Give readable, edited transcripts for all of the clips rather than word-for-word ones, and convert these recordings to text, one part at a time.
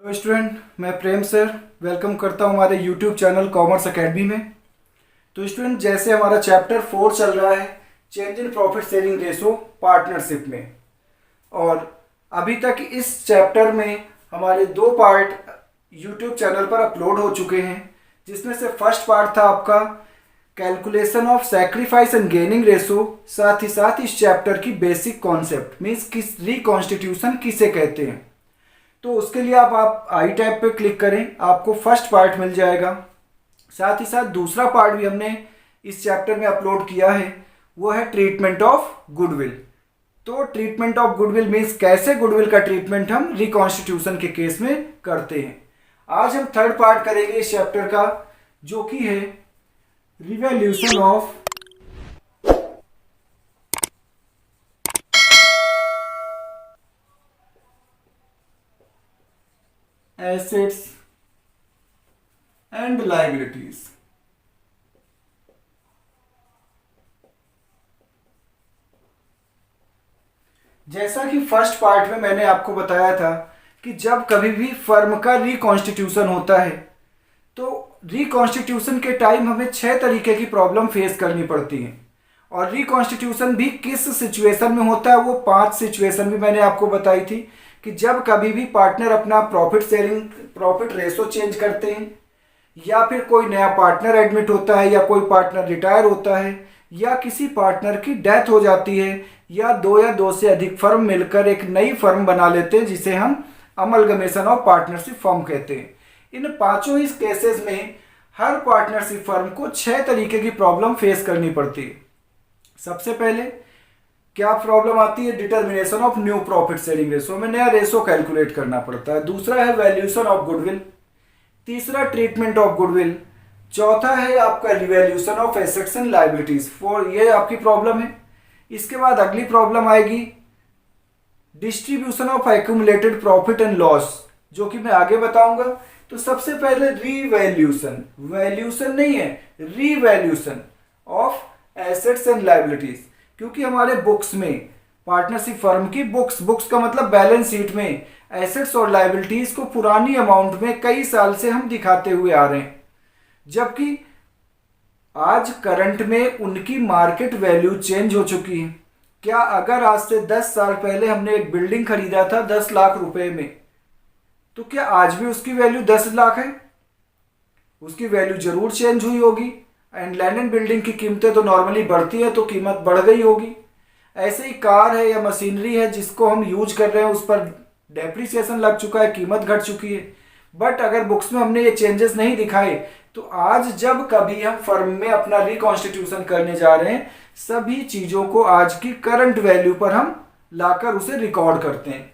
तो स्टूडेंट, मैं प्रेम sir welcome करता हूँ हमारे यूट्यूब चैनल कॉमर्स एकेडमी में। तो स्टूडेंट, जैसे हमारा चैप्टर 4 चल रहा है, change in profit sharing ratio partnership में, और अभी तक इस चैप्टर में हमारे 2 पार्ट यूट्यूब चैनल पर अपलोड हो चुके हैं, जिसमें से फर्स्ट पार्ट था आपका calculation of sacrifice and gaining ratio, साथ ही साथ इस चैप्टर की बेसिक कॉन्सेप्ट मीन्स किस रिकॉन्स्टिट्यूशन किसे कहते हैं। तो उसके लिए आप आई टैब पे क्लिक करें, आपको फर्स्ट पार्ट मिल जाएगा। साथ ही साथ दूसरा पार्ट भी हमने इस चैप्टर में अपलोड किया है, वो है ट्रीटमेंट ऑफ गुडविल। तो ट्रीटमेंट ऑफ गुडविल मीन्स कैसे गुडविल का ट्रीटमेंट हम रिकॉन्स्टिट्यूशन के केस में करते हैं। आज हम थर्ड पार्ट करेंगे इस चैप्टर का, जो कि है revaluation of assets and liabilities. जैसा कि फर्स्ट पार्ट में मैंने आपको बताया था कि जब कभी भी फर्म का रिकॉन्स्टिट्यूशन होता है, तो रिकॉन्स्टिट्यूशन के टाइम हमें 6 तरीके की प्रॉब्लम फेस करनी पड़ती है। और रिकॉन्स्टिट्यूशन भी किस सिचुएशन में होता है, वो 5 सिचुएशन भी मैंने आपको बताई थी कि जब कभी भी पार्टनर अपना प्रॉफिट रेशो चेंज करते हैं, या फिर कोई नया पार्टनर एडमिट होता है, या कोई पार्टनर रिटायर होता है, या किसी पार्टनर की डेथ हो जाती है, या 2 से अधिक फर्म मिलकर एक नई फर्म बना लेते हैं, जिसे हम अमलगमेशन ऑफ पार्टनरशिप फर्म कहते हैं। इन पांचों ही केसेस में हर पार्टनरशिप फर्म को 6 तरीके की प्रॉब्लम फेस करनी पड़ती है। सबसे पहले क्या प्रॉब्लम आती है? Determination of new profit sharing ratio, में नया रेशो कैलकुलेट करना पड़ता है। दूसरा है वैल्यूएशन ऑफ गुडविल। तीसरा ट्रीटमेंट ऑफ गुडविल। चौथा है आपका revaluation of assets and liabilities. ये आपकी प्रॉब्लम है। इसके बाद अगली प्रॉब्लम आएगी distribution of accumulated profit and loss, जो कि मैं आगे बताऊंगा। तो सबसे पहले रिवैल्यूएशन, वैल्यूएशन नहीं है, revaluation of assets and liabilities. क्योंकि हमारे बुक्स में, पार्टनरशिप फर्म की बुक्स का मतलब बैलेंस शीट में, एसेट्स और लायबिलिटीज को पुरानी अमाउंट में कई साल से हम दिखाते हुए आ रहे हैं, जबकि आज करंट में उनकी मार्केट वैल्यू चेंज हो चुकी है। क्या अगर आज से 10 साल पहले हमने एक बिल्डिंग खरीदा था 10 लाख रुपए में, तो क्या आज भी उसकी वैल्यू 10 लाख है? उसकी वैल्यू जरूर चेंज हुई होगी। एंड लैंड एंड बिल्डिंग की कीमतें तो नॉर्मली बढ़ती है, तो कीमत बढ़ गई होगी। ऐसे ही कार है या मशीनरी है जिसको हम यूज कर रहे हैं, उस पर डेप्रिसिएशन लग चुका है, कीमत घट चुकी है। बट अगर बुक्स में हमने ये चेंजेस नहीं दिखाए, तो आज जब कभी हम फर्म में अपना रिकॉन्स्टिट्यूशन करने जा रहे हैं, सभी चीजों को आज की करंट वैल्यू पर हम लाकर उसे रिकॉर्ड करते हैं।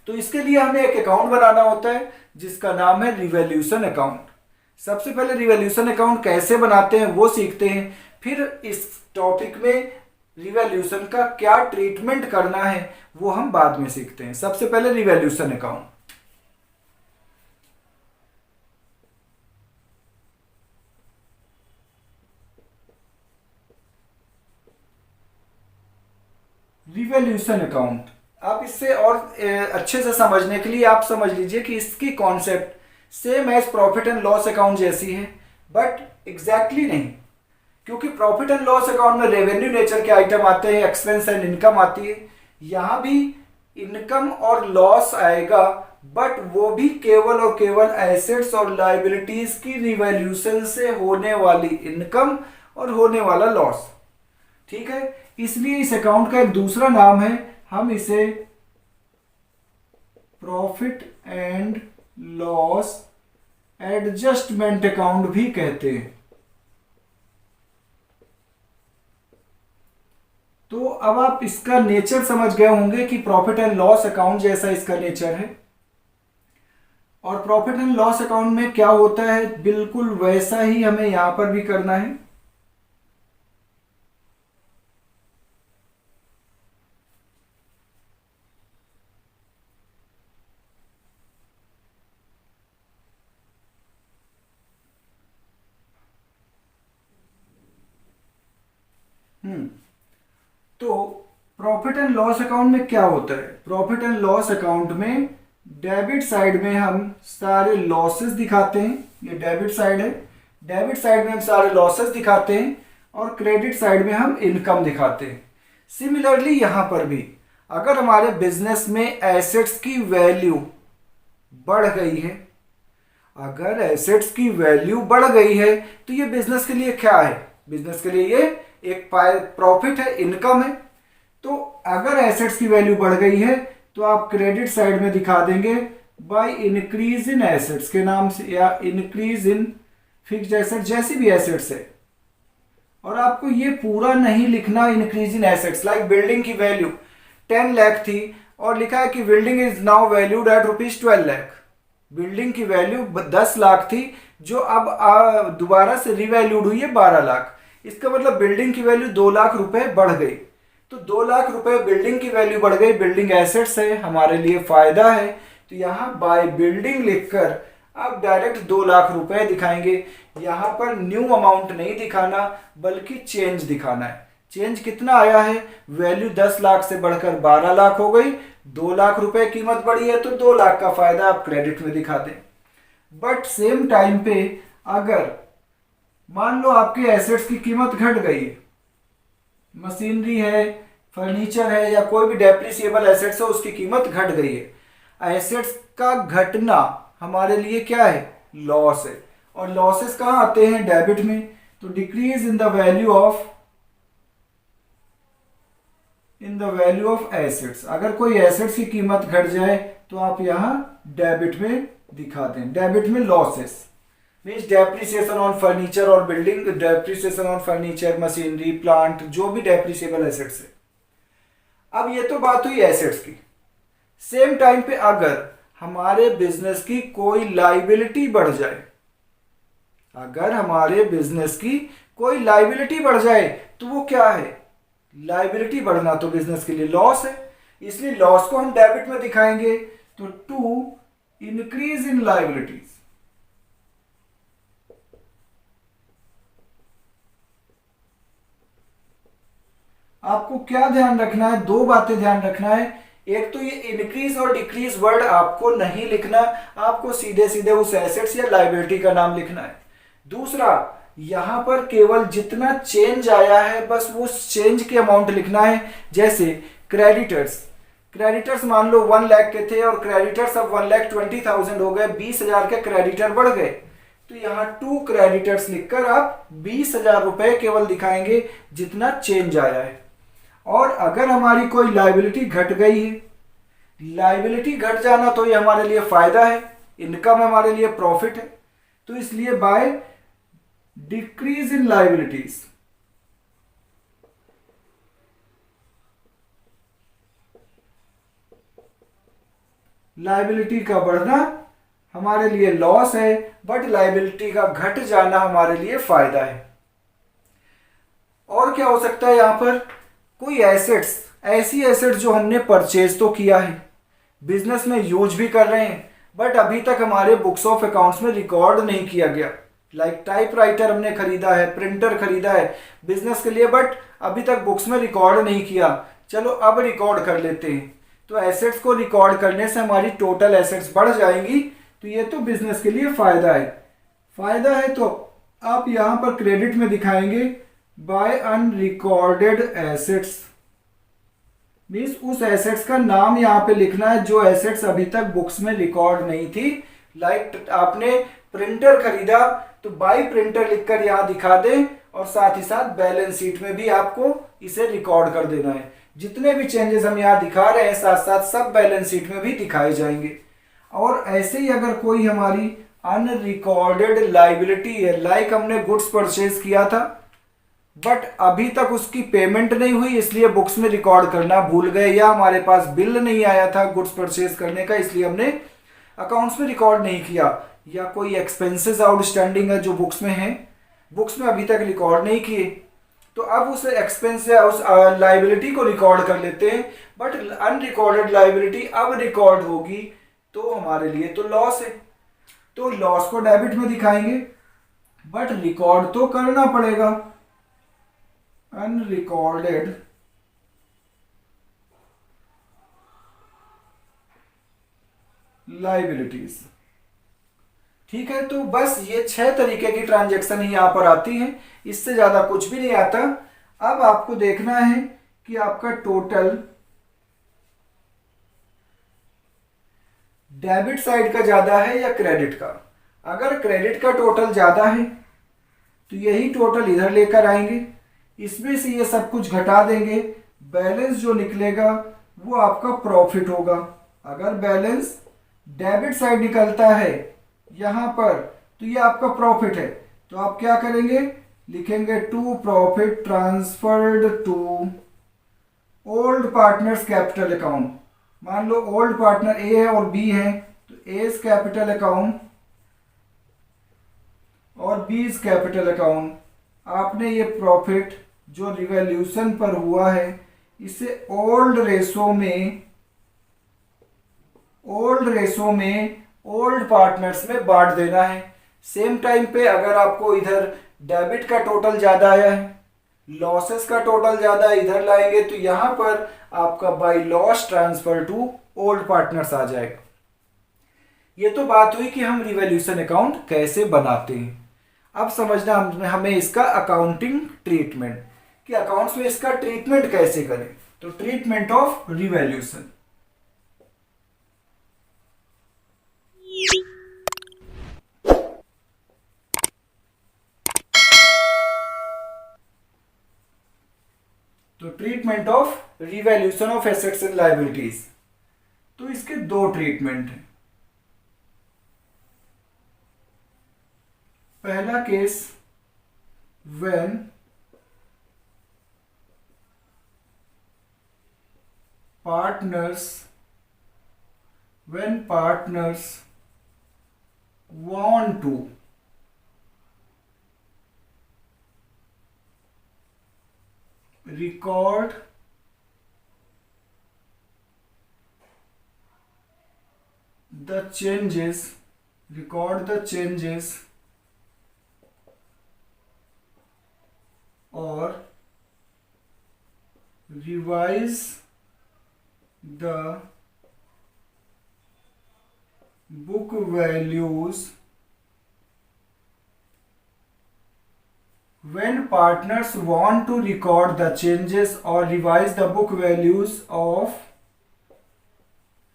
तो इसके लिए हमें एक अकाउंट बनाना होता है, जिसका नाम है रिवैल्यूएशन अकाउंट। सबसे पहले रिवैल्यूएशन अकाउंट कैसे बनाते हैं वो सीखते हैं, फिर इस टॉपिक में रिवैल्यूएशन का क्या ट्रीटमेंट करना है वो हम बाद में सीखते हैं। सबसे पहले रिवैल्यूएशन अकाउंट। रिवैल्यूएशन अकाउंट, आप इससे और अच्छे से समझने के लिए आप समझ लीजिए कि इसकी concept same as profit and loss account जैसी है, बट एग्जैक्टली नहीं। क्योंकि प्रॉफिट एंड लॉस अकाउंट में रेवेन्यू नेचर के आइटम आते हैं, एक्सपेंस एंड इनकम आती है। यहां भी इनकम और लॉस आएगा, बट वो भी केवल और केवल एसेट्स और लायबिलिटीज की रिवैल्यूएशन से होने वाली इनकम और होने वाला लॉस। ठीक है, इसलिए इस अकाउंट का एक दूसरा नाम है, हम इसे profit and loss adjustment account भी कहते हैं। तो अब आप इसका नेचर समझ गए होंगे कि प्रॉफिट एंड लॉस अकाउंट जैसा इसका नेचर है, और प्रॉफिट एंड लॉस अकाउंट में क्या होता है बिल्कुल वैसा ही हमें यहां पर भी करना है। तो प्रॉफिट एंड लॉस अकाउंट में क्या होता है? प्रॉफिट एंड लॉस अकाउंट में डेबिट साइड में हम सारे लॉसेस दिखाते हैं, ये डेबिट साइड है, डेबिट साइड में हम सारे लॉसेस दिखाते हैं और क्रेडिट साइड में हम इनकम दिखाते हैं। सिमिलरली यहाँ पर भी अगर हमारे बिजनेस में एसेट्स की वैल्यू बढ़ गई है, अगर एसेट्स की वैल्यू बढ़ गई है तो ये बिजनेस के लिए क्या है, बिजनेस के लिए ये एक प्रॉफिट है, इनकम है। तो अगर एसेट्स की वैल्यू बढ़ गई है तो आप क्रेडिट साइड में दिखा देंगे बाय इंक्रीज इन एसेट्स के नाम से, या इंक्रीज इन फिक्स्ड एसेट, जैसी भी एसेट्स है। और आपको ये पूरा नहीं लिखना increase in assets, like building की वैल्यू 10 लाख थी और लिखा है कि building is now valued at ₹12 lakh. Building की वैल्यू 10 लाख थी जो अब दोबारा से रिवैल्यूड हुई है 12 लाख। इसका मतलब बिल्डिंग की वैल्यू 2 लाख रुपए बढ़ गई। तो 2 लाख रुपए बिल्डिंग की वैल्यू बढ़ गई, बिल्डिंग एसेट्स है, हमारे लिए फायदा है। तो यहाँ बाय बिल्डिंग लिखकर आप डायरेक्ट 2 लाख रुपए दिखाएंगे। यहाँ पर न्यू अमाउंट नहीं दिखाना बल्कि चेंज दिखाना है। चेंज कितना आया है, वैल्यू 10 लाख से बढ़कर 12 लाख हो गई, 2 लाख रुपए कीमत बढ़ी है तो 2 लाख का फायदा आप क्रेडिट में दिखा दें। बट सेम टाइम पे अगर मान लो आपके एसेट्स की कीमत घट गई है, मशीनरी है, फर्नीचर है या कोई भी डेप्रिसिएबल एसेट्स है, उसकी कीमत घट गई है। एसेट्स का घटना हमारे लिए क्या है, लॉस है। और लॉसेस कहाँ आते हैं, डेबिट में। तो decrease in the value of assets, अगर कोई एसेट्स की कीमत घट जाए तो आप यहां डेबिट में दिखा दें, डेबिट में losses means depreciation on furniture और building, depreciation on furniture, machinery, plant, जो भी डेप्रिसिएबल एसेट्स है। अब ये तो बात हुई एसेट्स की। सेम टाइम पे अगर हमारे बिजनेस की कोई लाइबिलिटी बढ़ जाए, अगर हमारे बिजनेस की कोई लाइबिलिटी बढ़ जाए तो वो क्या है, लाइबिलिटी बढ़ना तो बिजनेस के लिए लॉस है, इसलिए लॉस को हम डेबिट में दिखाएंगे। तो टू इंक्रीज इन लाइबिलिटीज, आपको क्या ध्यान रखना है, दो बातें ध्यान रखना है। एक तो ये इंक्रीज और डिक्रीज वर्ड आपको नहीं लिखना, आपको सीधे सीधे उस एसेट्स या लाइबिलिटी का नाम लिखना है। दूसरा, यहां पर केवल जितना चेंज आया है बस वो चेंज के अमाउंट लिखना है। जैसे क्रेडिटर्स, क्रेडिटर्स मान लो 1 लाख के थे और क्रेडिटर्स अब 1,20,000 हो गए, 20,000 के क्रेडिटर बढ़ गए। तो यहाँ 2 क्रेडिटर्स लिखकर आप 20,000 रुपए केवल दिखाएंगे जितना चेंज आया है। और अगर हमारी कोई लाइबिलिटी घट गई है, लाइबिलिटी घट जाना तो ये हमारे लिए फायदा है, इनकम हमारे लिए प्रॉफिट है। तो इसलिए by decrease in liabilities, liability का बढ़ना हमारे लिए लॉस है बट लाइबिलिटी का घट जाना हमारे लिए फायदा है। और क्या हो सकता है, यहां पर कोई एसेट्स, ऐसी एसेट्स जो हमने परचेज तो किया है, बिजनेस में यूज भी कर रहे हैं बट अभी तक हमारे बुक्स ऑफ अकाउंट्स में रिकॉर्ड नहीं किया गया। लाइक टाइपराइटर हमने खरीदा है, प्रिंटर खरीदा है बिजनेस के लिए बट अभी तक बुक्स में रिकॉर्ड नहीं किया, चलो अब रिकॉर्ड कर लेते हैं। तो एसेट्स को रिकॉर्ड करने से हमारी टोटल एसेट्स बढ़ जाएंगी, तो ये तो बिजनेस के लिए फायदा है। फायदा है तो आप यहां पर क्रेडिट में दिखाएंगे बाय अनरिकॉर्डेड एसेट्स, मीन्स उस एसेट्स का नाम यहां पे लिखना है जो एसेट्स अभी तक बुक्स में रिकॉर्ड नहीं थी। लाइक आपने प्रिंटर खरीदा तो बाय प्रिंटर लिखकर यहां दिखा दें और साथ ही साथ बैलेंस शीट में भी आपको इसे रिकॉर्ड कर देना है। जितने भी चेंजेस हम यहाँ दिखा रहे हैं साथ साथ सब बैलेंस शीट में भी दिखाए जाएंगे। और ऐसे ही अगर कोई हमारी अनरिकॉर्डेड लाइबिलिटी है, लाइक हमने गुड्स परचेज किया था बट अभी तक उसकी पेमेंट नहीं हुई इसलिए बुक्स में रिकॉर्ड करना भूल गए, या हमारे पास बिल नहीं आया था गुड्स परचेज करने का इसलिए हमने अकाउंट्स में रिकॉर्ड नहीं किया, या कोई एक्सपेंसेस आउटस्टैंडिंग है जो बुक्स में है, बुक्स में अभी तक रिकॉर्ड नहीं किए, तो अब उस एक्सपेंस या उस लाइबिलिटी को रिकॉर्ड कर लेते हैं। बट अनरिकॉर्डेड लाइबिलिटी अब रिकॉर्ड होगी तो हमारे लिए तो लॉस है, तो लॉस को डेबिट में दिखाएंगे बट रिकॉर्ड तो करना पड़ेगा। Unrecorded liabilities. ठीक है, तो बस ये 6 तरीके की ट्रांजैक्शन ही यहां पर आती हैं, इससे ज्यादा कुछ भी नहीं आता। अब आपको देखना है कि आपका टोटल डेबिट साइड का ज्यादा है या क्रेडिट का। अगर क्रेडिट का टोटल ज्यादा है तो यही टोटल इधर लेकर आएंगे, इसमें से ये सब कुछ घटा देंगे, बैलेंस जो निकलेगा वो आपका प्रॉफिट होगा। अगर बैलेंस डेबिट साइड निकलता है यहां पर तो ये आपका प्रॉफिट है, तो आप क्या करेंगे, लिखेंगे to profit transferred to old partners capital account. मान लो ओल्ड पार्टनर ए है और बी है, तो एज कैपिटल अकाउंट और बीज कैपिटल अकाउंट। आपने ये प्रॉफिट जो रिवॉल्यूशन पर हुआ है इसे ओल्ड रेशो में ओल्ड पार्टनर्स में बांट देना है। सेम टाइम पे अगर आपको इधर डेबिट का टोटल ज्यादा आया है, लॉसेस का टोटल ज्यादा इधर लाएंगे, तो यहां पर आपका by loss transfer to old partners आ जाएगा। ये तो बात हुई कि हम रिवॉल्यूशन अकाउंट कैसे बनाते हैं। अब समझना हमें इसका अकाउंटिंग ट्रीटमेंट, कि अकाउंट्स में इसका ट्रीटमेंट कैसे करें। तो ट्रीटमेंट ऑफ रिवॉल्यूशन, तो treatment of revolution of assets and liabilities, तो इसके 2 ट्रीटमेंट हैं। पहला case, when partners want to record the changes or revise the book values when partners want to record the changes or revise the book values of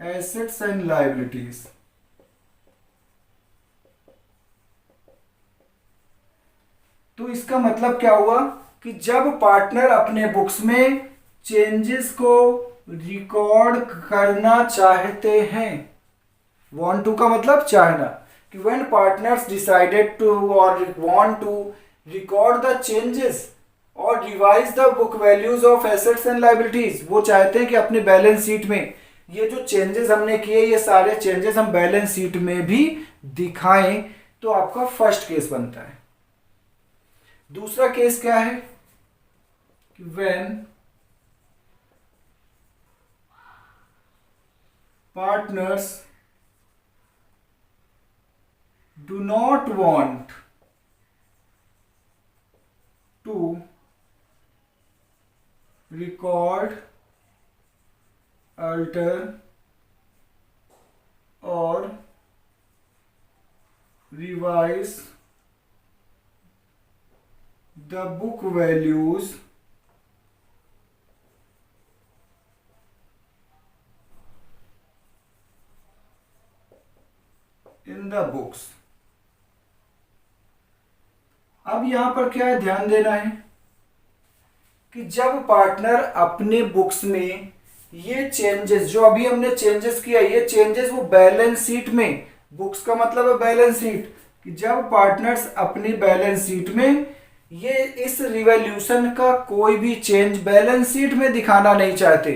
assets and liabilities। तो इसका मतलब क्या हुआ कि जब पार्टनर अपने बुक्स में changes को रिकॉर्ड करना चाहते हैं, want to का मतलब चाहना, कि when partners decided to or want to record the changes or revise the book values of assets and liabilities, वो चाहते हैं कि अपने बैलेंस शीट में ये जो चेंजेस हमने किए ये सारे चेंजेस हम बैलेंस शीट में भी दिखाएं, तो आपका फर्स्ट केस बनता है। दूसरा केस क्या है कि when partners do not want to record, alter or revise the book values in the books। अब यहां पर क्या है, ध्यान देना है कि जब पार्टनर अपने बुक्स में ये चेंजेस जो अभी हमने चेंजेस किया, ये चेंजेस वो बैलेंस शीट में, बुक्स का मतलब है बैलेंस शीट, कि जब पार्टनर्स अपनी बैलेंस शीट में ये इस रिवॉल्यूशन का कोई भी चेंज बैलेंस शीट में दिखाना नहीं चाहते,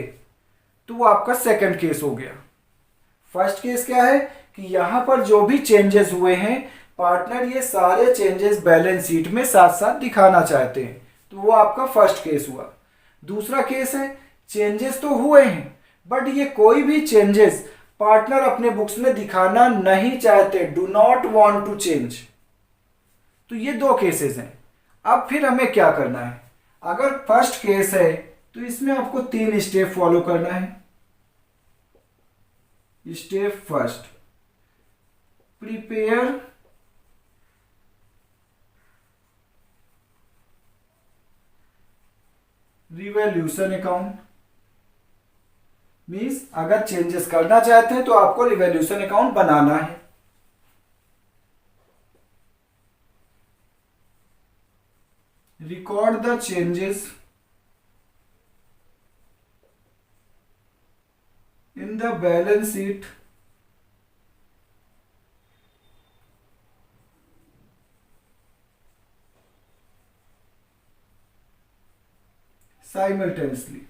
तो वो आपका सेकंड केस हो गया। फर्स्ट केस क्या है कि यहां पर जो भी चेंजेस हुए हैं पार्टनर ये सारे चेंजेस बैलेंस शीट में साथ साथ दिखाना चाहते हैं, तो वो आपका फर्स्ट केस हुआ। दूसरा केस है चेंजेस तो हुए हैं बट ये कोई भी चेंजेस पार्टनर अपने बुक्स में दिखाना नहीं चाहते, do not want to change. तो ये 2 केसेस हैं। अब फिर हमें क्या करना है, अगर फर्स्ट केस है तो इसमें आपको 3 स्टेप फॉलो करना है। Step first, prepare revaluation account. Means अगर चेंजेस करना चाहते हैं तो आपको रिवैल्यूएशन अकाउंट बनाना है। Record the changes in the balance sheet simultaneously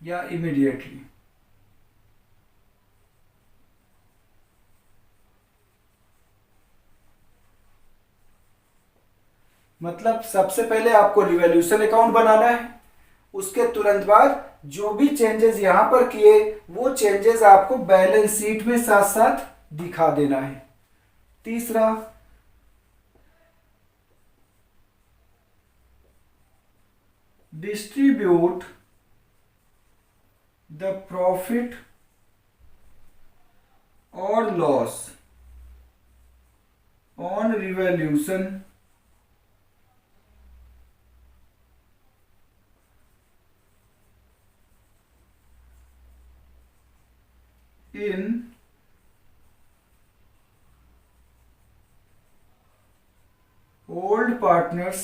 या इमीडिएटली। मतलब सबसे पहले आपको रिवैल्यूएशन अकाउंट बनाना है, उसके तुरंत बाद जो भी चेंजेस यहां पर किए वो चेंजेस आपको बैलेंस शीट में साथ साथ दिखा देना है। तीसरा, डिस्ट्रीब्यूट द प्रॉफिट और loss on revaluation in old partners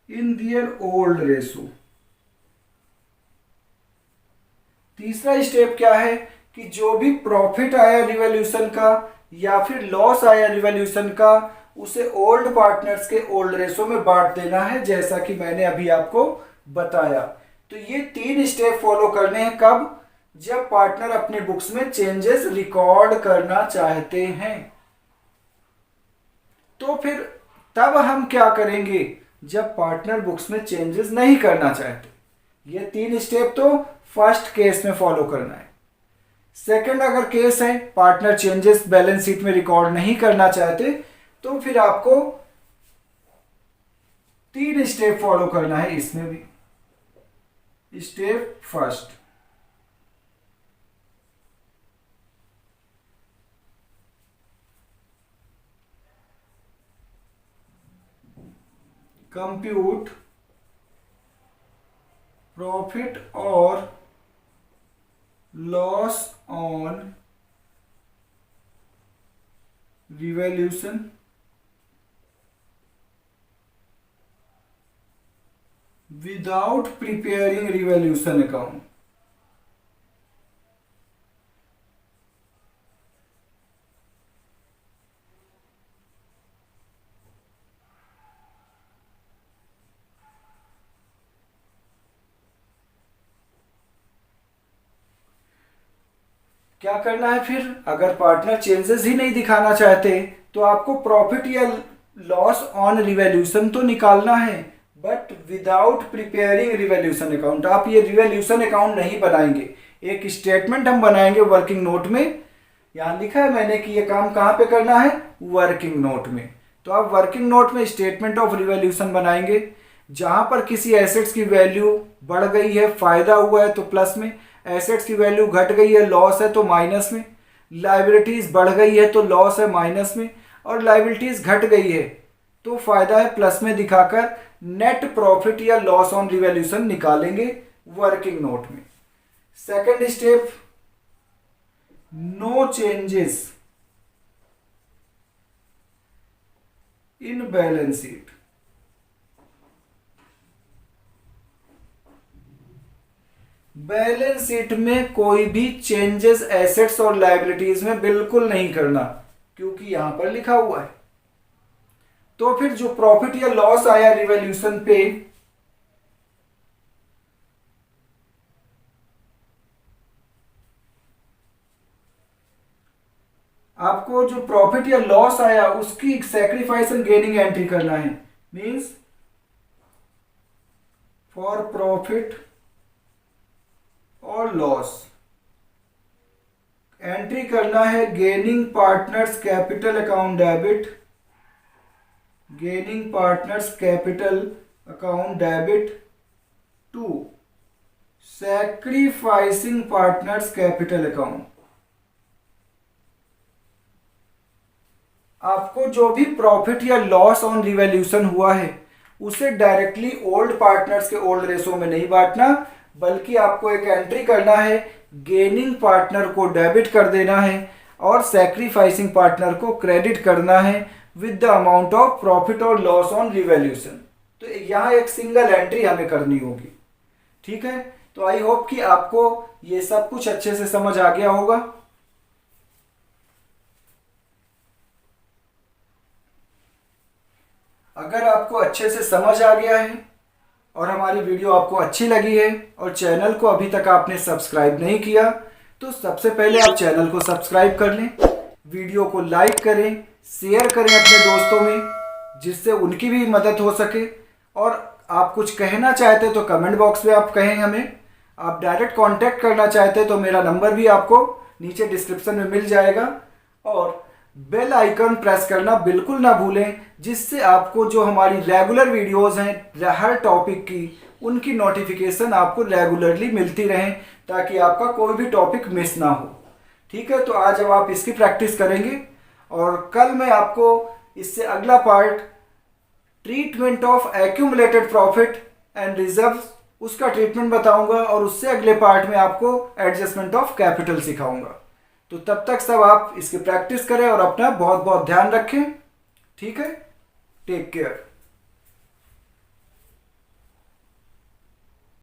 in their old ratio। तीसरा स्टेप क्या है कि जो भी प्रॉफिट आया रिवैल्यूएशन का या फिर लॉस आया रिवैल्यूएशन का उसे ओल्ड पार्टनर्स के ओल्ड रेशो में बांट देना है, जैसा कि मैंने अभी आपको बताया। तो ये 3 स्टेप फॉलो करने हैं कब? जब पार्टनर अपने बुक्स में चेंजेस रिकॉर्ड करना चाहते हैं। तो फिर तब हम क्या करेंगे जब पार्टनर बुक्स में चेंजेस नहीं करना चाहते? ये 3 स्टेप तो फर्स्ट केस में फॉलो करना है। सेकंड अगर केस है पार्टनर चेंजेस बैलेंस शीट में रिकॉर्ड नहीं करना चाहते तो फिर आपको 3 स्टेप फॉलो करना है इसमें भी। स्टेप फर्स्ट, कंप्यूट प्रॉफिट और loss on revaluation without preparing revaluation account. क्या करना है फिर? अगर पार्टनर चेंजेस ही नहीं दिखाना चाहते तो आपको प्रॉफिट या लॉस ऑन रिवैल्यूएशन तो निकालना है, but without preparing revaluation account. आप ये रिवैल्यूएशन अकाउंट नहीं बनाएंगे, एक स्टेटमेंट हम बनाएंगे वर्किंग नोट में। यहां लिखा है मैंने कि ये काम कहां पे करना है? वर्किंग नोट में। तो आप वर्किंग नोट में स्टेटमेंट ऑफ रिवैल्यूएशन बनाएंगे। जहां पर किसी एसेट्स की वैल्यू बढ़ गई है, फायदा हुआ है तो प्लस में, एसेट्स की वैल्यू घट गई है, लॉस है तो माइनस में, लायबिलिटीज बढ़ गई है तो लॉस है माइनस में, और लायबिलिटीज घट गई है तो फायदा है प्लस में दिखाकर नेट प्रॉफिट या लॉस ऑन रिवैल्यूएशन निकालेंगे वर्किंग नोट में। Second step, no changes in balance sheet. Balance sheet में कोई भी चेंजेस एसेट्स और लायबिलिटीज में बिल्कुल नहीं करना, क्योंकि यहां पर लिखा हुआ है। तो फिर जो प्रॉफिट या लॉस आया रिवैल्यूएशन पे, आपको जो प्रॉफिट या लॉस आया उसकी सैक्रिफाइस एंड गेनिंग एंट्री करना है। मींस फॉर प्रॉफिट और लॉस एंट्री करना है gaining partners capital account debit, gaining partners capital account debit to sacrificing partners capital account. आपको जो भी प्रॉफिट या लॉस ऑन रिवैल्यूएशन हुआ है उसे डायरेक्टली ओल्ड पार्टनर्स के ओल्ड रेशो में नहीं बांटना, बल्कि आपको एक एंट्री करना है, गेनिंग पार्टनर को डेबिट कर देना है और सैक्रिफाइसिंग पार्टनर को क्रेडिट करना है with the amount of profit और लॉस ऑन रिवैल्यूएशन। तो यहाँ एक सिंगल एंट्री हमें करनी होगी। ठीक है, तो आई होप कि आपको ये सब कुछ अच्छे से समझ आ गया होगा। अगर आपको अच्छे से समझ आ गया है और हमारी वीडियो आपको अच्छी लगी है और चैनल को अभी तक आपने सब्सक्राइब नहीं किया, तो सबसे पहले आप चैनल को सब्सक्राइब कर लें, वीडियो को लाइक करें, शेयर करें अपने दोस्तों में, जिससे उनकी भी मदद हो सके। और आप कुछ कहना चाहते तो कमेंट बॉक्स में आप कहें हमें। आप डायरेक्ट कांटेक्ट करना चाहते तो मेरा नंबर भी आपको नीचे डिस्क्रिप्शन में मिल जाएगा। और बेल आइकन प्रेस करना बिल्कुल ना भूलें, जिससे आपको जो हमारी रेगुलर वीडियोस हैं हर टॉपिक की, उनकी नोटिफिकेशन आपको रेगुलरली मिलती रहें, ताकि आपका कोई भी टॉपिक मिस ना हो। ठीक है, तो आज अब आप इसकी प्रैक्टिस करेंगे और कल मैं आपको इससे अगला part treatment of accumulated profit and reserves, उसका ट्रीटमेंट बताऊंगा और उससे अगले पार्ट में आपको एडजस्टमेंट ऑफ कैपिटल सिखाऊंगा। तो तब तक सब आप इसकी प्रैक्टिस करें और अपना बहुत बहुत ध्यान रखें। ठीक है, टेक केयर।